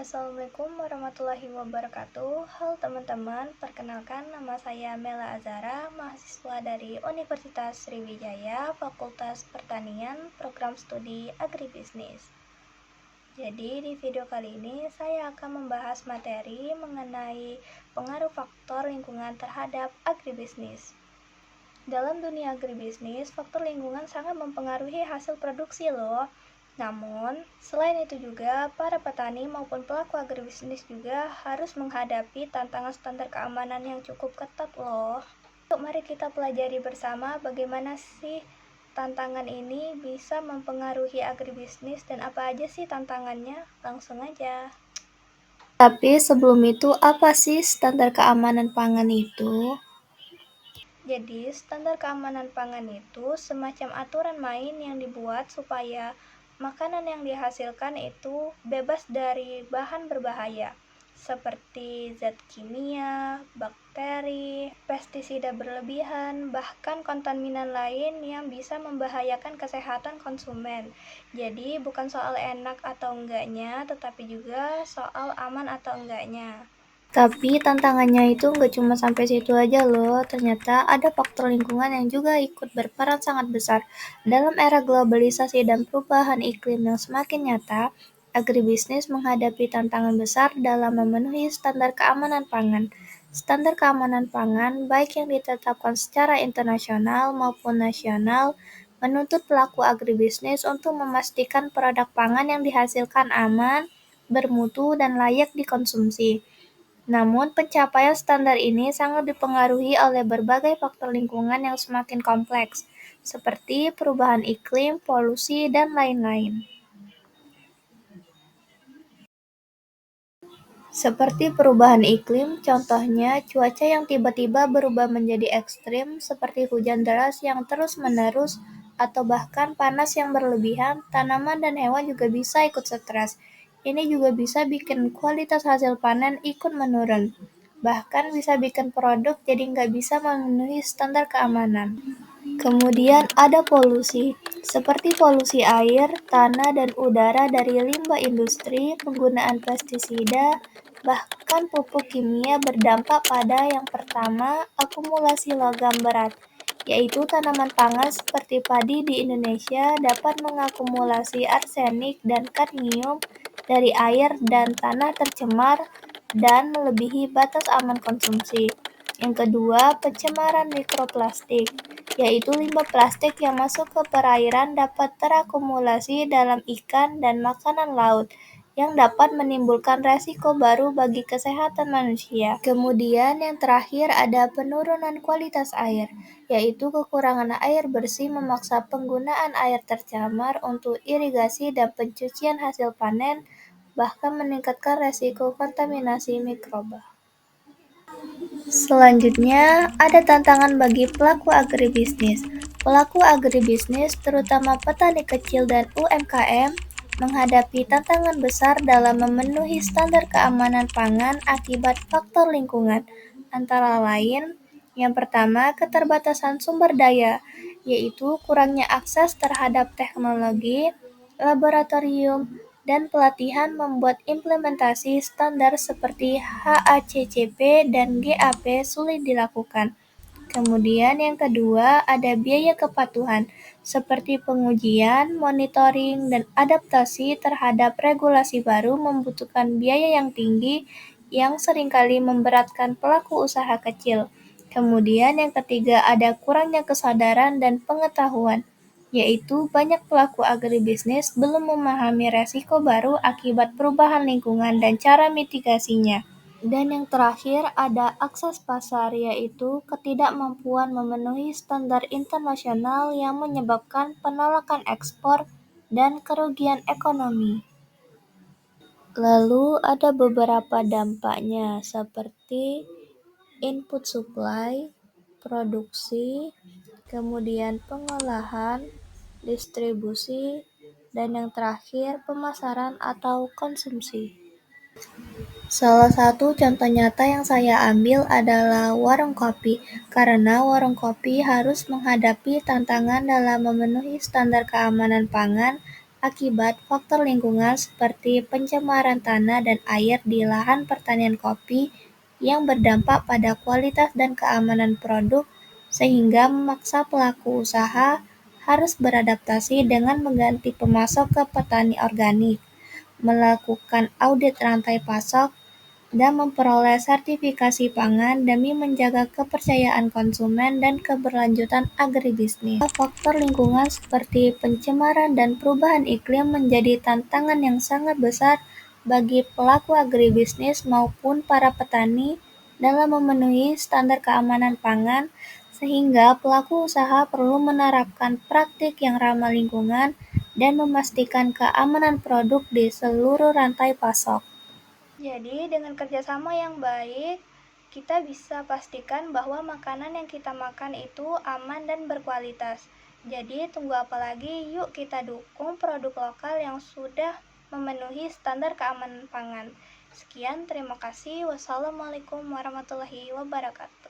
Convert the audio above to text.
Assalamualaikum warahmatullahi wabarakatuh. Halo teman-teman, perkenalkan nama saya Mela Azara, mahasiswa dari Universitas Sriwijaya, Fakultas Pertanian, Program Studi Agribisnis. Jadi di video kali ini saya akan membahas materi mengenai pengaruh faktor lingkungan terhadap agribisnis. Dalam dunia agribisnis, faktor lingkungan sangat mempengaruhi hasil produksi loh. Namun, selain itu juga, para petani maupun pelaku agribisnis juga harus menghadapi tantangan standar keamanan yang cukup ketat loh. Yuk, mari kita pelajari bersama bagaimana sih tantangan ini bisa mempengaruhi agribisnis dan apa aja sih tantangannya. Langsung aja. Tapi sebelum itu, apa sih standar keamanan pangan itu? Jadi, standar keamanan pangan itu semacam aturan main yang dibuat supaya makanan yang dihasilkan itu bebas dari bahan berbahaya, seperti zat kimia, bakteri, pestisida berlebihan, bahkan kontaminan lain yang bisa membahayakan kesehatan konsumen. Jadi, bukan soal enak atau enggaknya, tetapi juga soal aman atau enggaknya. Tapi tantangannya itu nggak cuma sampai situ aja loh. Ternyata ada faktor lingkungan yang juga ikut berperan sangat besar. Dalam era globalisasi dan perubahan iklim yang semakin nyata, agribisnis menghadapi tantangan besar dalam memenuhi standar keamanan pangan. Standar keamanan pangan, baik yang ditetapkan secara internasional maupun nasional, menuntut pelaku agribisnis untuk memastikan produk pangan yang dihasilkan aman, bermutu, dan layak dikonsumsi. Namun, pencapaian standar ini sangat dipengaruhi oleh berbagai faktor lingkungan yang semakin kompleks, seperti perubahan iklim, polusi, dan lain-lain. Seperti perubahan iklim, contohnya cuaca yang tiba-tiba berubah menjadi ekstrim, seperti hujan deras yang terus-menerus, atau bahkan panas yang berlebihan, tanaman dan hewan juga bisa ikut stres. Ini juga bisa bikin kualitas hasil panen ikut menurun. Bahkan bisa bikin produk jadi nggak bisa memenuhi standar keamanan. Kemudian ada polusi, seperti polusi air, tanah, dan udara dari limbah industri, penggunaan pestisida, bahkan pupuk kimia berdampak pada yang pertama, akumulasi logam berat, yaitu tanaman pangan seperti padi di Indonesia dapat mengakumulasi arsenik dan kadmium dari air dan tanah tercemar dan melebihi batas aman konsumsi. Yang kedua, pencemaran mikroplastik, yaitu limbah plastik yang masuk ke perairan dapat terakumulasi dalam ikan dan makanan laut, yang dapat menimbulkan resiko baru bagi kesehatan manusia. Kemudian yang terakhir ada penurunan kualitas air, yaitu kekurangan air bersih memaksa penggunaan air tercemar untuk irigasi dan pencucian hasil panen, bahkan meningkatkan resiko kontaminasi mikroba. Selanjutnya, ada tantangan bagi pelaku agribisnis. Pelaku agribisnis, terutama petani kecil dan UMKM, menghadapi tantangan besar dalam memenuhi standar keamanan pangan akibat faktor lingkungan, antara lain, yang pertama, keterbatasan sumber daya, yaitu kurangnya akses terhadap teknologi, laboratorium, dan pelatihan membuat implementasi standar seperti HACCP dan GAP sulit dilakukan. Kemudian yang kedua, ada biaya kepatuhan, seperti pengujian, monitoring, dan adaptasi terhadap regulasi baru membutuhkan biaya yang tinggi yang seringkali memberatkan pelaku usaha kecil. Kemudian yang ketiga, ada kurangnya kesadaran dan pengetahuan, yaitu banyak pelaku agribisnis belum memahami resiko baru akibat perubahan lingkungan dan cara mitigasinya. Dan yang terakhir ada akses pasar, yaitu ketidakmampuan memenuhi standar internasional yang menyebabkan penolakan ekspor dan kerugian ekonomi. Lalu ada beberapa dampaknya seperti input supply, produksi, kemudian pengolahan, distribusi, dan yang terakhir pemasaran atau konsumsi. Salah satu contoh nyata yang saya ambil adalah warung kopi, karena warung kopi harus menghadapi tantangan dalam memenuhi standar keamanan pangan akibat faktor lingkungan seperti pencemaran tanah dan air di lahan pertanian kopi yang berdampak pada kualitas dan keamanan produk, sehingga memaksa pelaku usaha harus beradaptasi dengan mengganti pemasok ke petani organik, melakukan audit rantai pasok, dan memperoleh sertifikasi pangan demi menjaga kepercayaan konsumen dan keberlanjutan agribisnis. Faktor lingkungan seperti pencemaran dan perubahan iklim menjadi tantangan yang sangat besar bagi pelaku agribisnis maupun para petani dalam memenuhi standar keamanan pangan, sehingga pelaku usaha perlu menerapkan praktik yang ramah lingkungan dan memastikan keamanan produk di seluruh rantai pasok. Jadi, dengan kerjasama yang baik, kita bisa pastikan bahwa makanan yang kita makan itu aman dan berkualitas. Jadi, tunggu apa lagi? Yuk kita dukung produk lokal yang sudah memenuhi standar keamanan pangan. Sekian, terima kasih. Wassalamualaikum warahmatullahi wabarakatuh.